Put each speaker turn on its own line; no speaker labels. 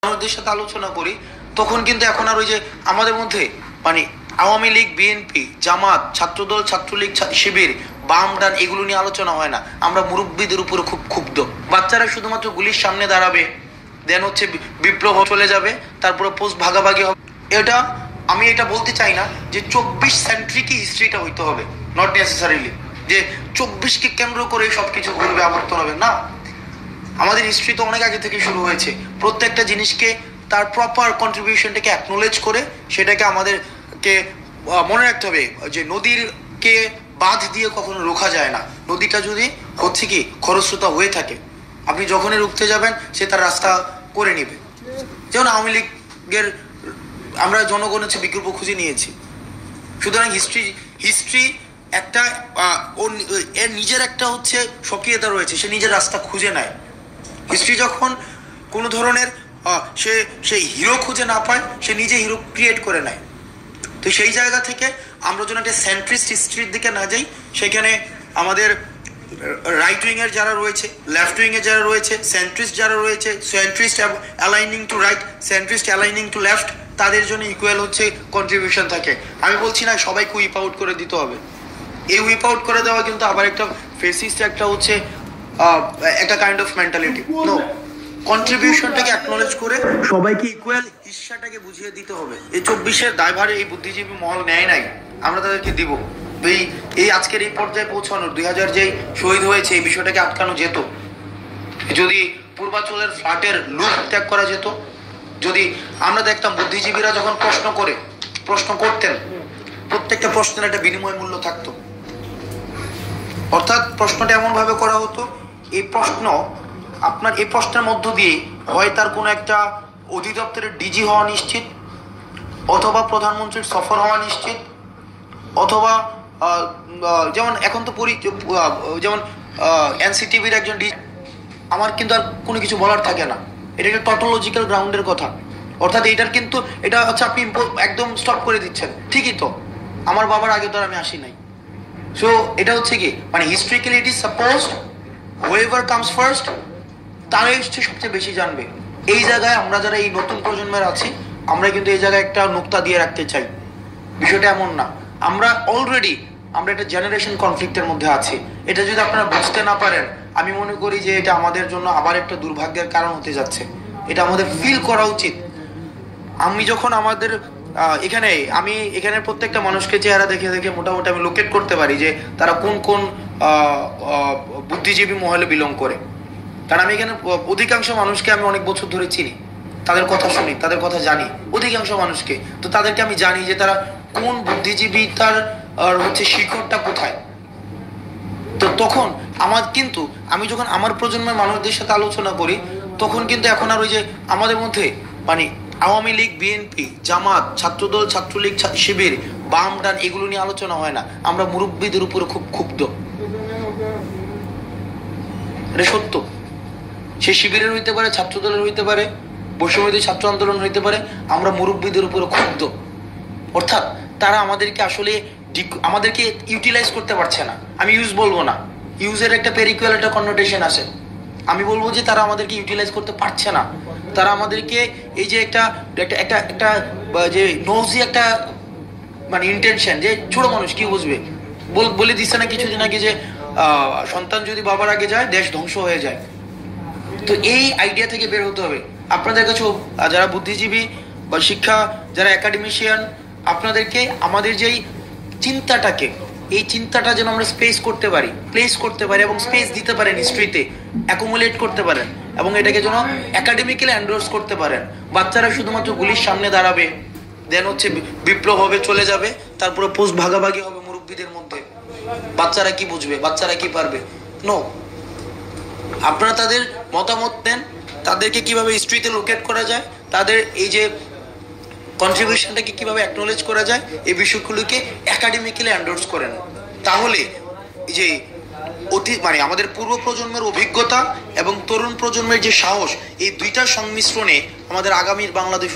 মানুষদের সাথে আলোচনা করি তখন কিন্তু এখন আর ওই যে আমাদের মধ্যে মানে আওয়ামী লীগ, বিএনপি, জামাত, ছাত্রদল, ছাত্রলীগ, শিবির, বাম ডান এগুলো নিয়ে আলোচনা হয় না। আমরা মুরব্বীদের উপরে খুব ক্ষুব্ধ। বাচ্চারা শুধুমাত্র গুলির সামনে দাঁড়াবে, দেন হচ্ছে বিপ্লব চলে যাবে, তারপরে পোস্ট ভাগাভাগি হবে। আমি এটা বলতে চাই না যে 24 সেন্ট্রিকই হিস্ট্রিটা হইতে হবে, নট নেসেসারিলি যে 24কে কেন্দ্র করে সবকিছু ঘুরবে আবর্তন হবে না। আমাদের হিস্ট্রি তো অনেক আগে থেকে শুরু হয়েছে। প্রত্যেকটা জিনিসকে তার প্রপার কন্ট্রিবিউশনটাকে অ্যাকনোলেজ করে সেটাকে আমাদেরকে মনে রাখতে হবে যে নদীরকে বাঁধ দিয়ে কখনো রোখা যায় না। নদীটা যদি হচ্ছে কি খরস্রোতা হয়ে থাকে, আপনি যখনই রুখতে যাবেন সে তার রাস্তা করে নিবে। যেমন আওয়ামী লীগের আমরা জনগণের চেয়ে বিকল্প খুঁজে নিয়েছি। সুতরাং হিস্ট্রি একটা এর নিজের একটা হচ্ছে স্বকীয়তা রয়েছে, সে নিজের রাস্তা খুঁজে নেয়। হিস্ট্রি যখন কোনো ধরনের সে হিরো খুঁজে না পায়, সে নিজে হিরো ক্রিয়েট করে নেয়। তো সেই জায়গা থেকে আমরা যেন একটা সেন্ট্রিস্ট হিস্ট্রির দিকে না যাই, সেখানে আমাদের রাইট উইং এর যারা রয়েছে, লেফট উইং এর যারা রয়েছে, সেন্ট্রিস্ট যারা রয়েছে, centrist aligning to right, centrist aligning to left, তাদের জন্য ইকুয়াল হচ্ছে কন্ট্রিবিউশন থাকে। আমি বলছি না সবাইকে উইপ আউট করে দিতে হবে। এই উইপ আউট করে দেওয়া কিন্তু আবার একটা ফেসিস্ট একটা হচ্ছে একটা কাইন্ড অফ মেন্টালিটি। নো, কন্ট্রিবিউশনটাকে অ্যাকনোলেজ করে সবাইকে ইকুয়াল হিস্সাটাকে বুঝিয়ে দিতে হবে। এই 24-এর দায়ভারে এই বুদ্ধিজীবী মহল নেয় নাই, আমরা তাদেরকে দিব। এই আজকের এই পর্যায়ে পৌঁছানোর 2000 যেই শহীদ হয়েছে, এই বিষয়টাকে আটকানো যেত যদি পূর্বাঞ্চলের ফ্ল্যাটের লুপ ত্যাগ করা যেত। যদি আমরা দেখতাম বুদ্ধিজীবীরা যখন প্রশ্ন করতেন, প্রত্যেকটা প্রশ্নের একটা বিনিময় মূল্য থাকতো। অর্থাৎ প্রশ্নটা এমন ভাবে করা হতো, এই প্রশ্নের মধ্য দিয়ে হয় তার কোনো একটা অধিদপ্তরের ডিজি হওয়া নিশ্চিত, অথবা প্রধানমন্ত্রীর সফর হওয়া নিশ্চিত, অথবা যেমন এখন তো যেমন এনসিটিভির একজন ডিজি, আমার কিন্তু আর কোনো কিছু বলার থাকে না। এটা একটা টটোলজিক্যাল গ্রাউন্ডের কথা। অর্থাৎ এটা হচ্ছে আপনি একদম স্টপ করে দিচ্ছেন। ঠিকই তো, আমার বাবার আগে তো আর আমি আসি নাই। সো এটা হচ্ছে কি মানে historically it is supposed whoever comes first তারাই হচ্ছে সবচেয়ে বেশি জানবে। এই জায়গায় আমরা যারা এই নতুন প্রজন্মের আছি, আমরা কিন্তু এই জায়গায় একটা নোক্তা দিয়ে রাখতে চাই। বিষয়টা এমন না, আমরা একটা জেনারেশন কনফ্লিক্টের মধ্যে আছি। এটা যদি আপনারা বুঝতে না পারেন, আমি মনে করি যে এটা আমাদের জন্য আবার একটা দুর্ভাগ্যের কারণ হতে যাচ্ছে। এটা আমাদের ফিল করা উচিত। আমি যখন এখানে প্রত্যেকটা মানুষকে চেহারা দেখে মোটামুটি আমি লোকেট করতে পারি যে তারা কোন বুদ্ধিজীবী মহলে বিলং করে। কারণ আমি এখানে অধিকাংশ মানুষকে আমি অনেক বছর ধরে চিনি, তাদের কথা শুনি, তাদের কথা জানি, অধিকাংশ মানুষকে। তো তাদেরকে আমি জানি যে তারা কোন বুদ্ধিজীবী, তার হচ্ছে শিখরটা কোথায়। তো তখন আমি যখন আমার প্রজন্মের মানুষদের সাথে আলোচনা করি তখন কিন্তু এখন আর ওই যে আমাদের মধ্যে মানে আওয়ামী লীগ, বিএনপি, জামাত, ছাত্রদল, ছাত্রলীগ, শিবির, বাম ডান এগুলো নিয়ে আলোচনা হয় না। আমরা মুরব্বীদের উপরে খুব ক্ষুব্ধ। এটা সত্য। সে শিবিরের হইতে পারে, ছাত্রদলের হইতে পারে, বৈষম্যবিরোধী ছাত্র আন্দোলন হইতে পারে। আমরা মুরব্বীদের উপরে ক্ষুব্ধ। অর্থাৎ তারা আমাদেরকে ইউটিলাইজ করতে পারছে না। আমি ইউজ বলবো না, ইউজের একটা পেরিকুয়াল একটা কননোটেশন আছে। আমি বলবো যে তারা আমাদেরকে ইউটিলাইজ করতে পারছে না। তারা আমাদেরকে এই যে একটা যে নৌজি একটা মানে ইন্টেনশন, যে ছোট মানুষ কি বুঝবে, বলে দিচ্ছে না কিছুদিন আগে যে সন্তান যদি বাবার আগে যায় দেশ ধ্বংস হয়ে যায়। তো এই আইডিয়া থেকে বের হতে হবে। আপনাদের কাছে যারা বুদ্ধিজীবী বা যারা একাডেমিশিয়ান, আপনাদেরকে আমাদের যেই এই চিন্তাটা যেন আমরা প্লেস করতে পারি এবং স্পেস দিতে পারেন, হিস্ট্রিতে অ্যাকুমুলেট করতে পারেন এবং এটাকে যেন একাডেমিক্যালি এন্ডোর্স করতে পারেন। বাচ্চারা শুধুমাত্র গুলির সামনে দাঁড়াবে, দেন হচ্ছে বিপ্লব হবে, চলে যাবে, তারপরে পোস্ট ভাগাভাগি হবে মুরব্বীদের মধ্যে। বাচ্চারা কি বুঝবে, বাচ্চারা কি পারবে? নো, আপনারা তাদের মতামত নেন, তাদেরকে কিভাবে হিস্ট্রিতে লোকেট করা যায়, তাদের এই যে কন্ট্রিবিউশনটাকে কিভাবে অ্যাকনোলেজ করা যায়, এই বিষয়গুলোকে একাডেমিক্যালি এন্ডোর্স করেন। তাহলে যে আমাদের পূর্ব প্রজন্মের অভিজ্ঞতা এবং তরুণ প্রজন্মের যে সাহস, এই দুইটার সংমিশ্রণে আমাদের আগামীর বাংলাদেশ